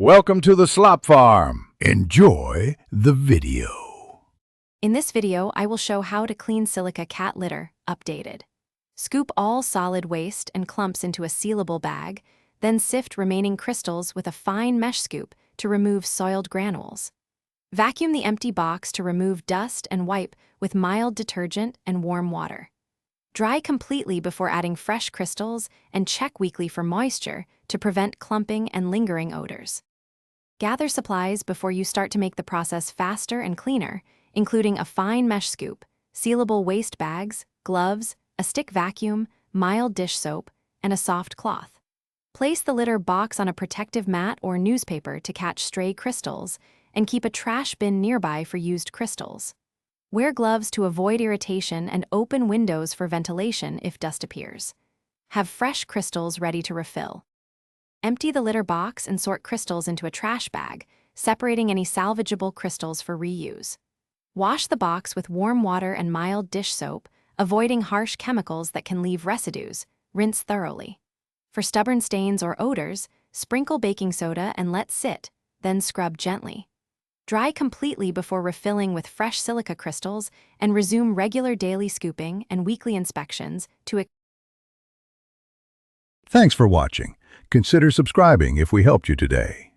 Welcome to the Slop Farm. Enjoy the video. In this video, I will show how to clean silica cat litter, updated. Scoop all solid waste and clumps into a sealable bag, then sift remaining crystals with a fine mesh scoop to remove soiled granules. Vacuum the empty box to remove dust and wipe with mild detergent and warm water. Dry completely before adding fresh crystals and check weekly for moisture to prevent clumping and lingering odors. Gather supplies before you start to make the process faster and cleaner, including a fine mesh scoop, sealable waste bags, gloves, a stick vacuum, mild dish soap, and a soft cloth. Place the litter box on a protective mat or newspaper to catch stray crystals, and keep a trash bin nearby for used crystals. Wear gloves to avoid irritation and open windows for ventilation if dust appears. Have fresh crystals ready to refill. Empty the litter box and sort crystals into a trash bag, separating any salvageable crystals for reuse. Wash the box with warm water and mild dish soap, avoiding harsh chemicals that can leave residues. Rinse thoroughly. For stubborn stains or odors, sprinkle baking soda and let sit, then scrub gently. Dry completely before refilling with fresh silica crystals and resume regular daily scooping and weekly inspections to. Thanks for watching. Consider subscribing if we helped you today.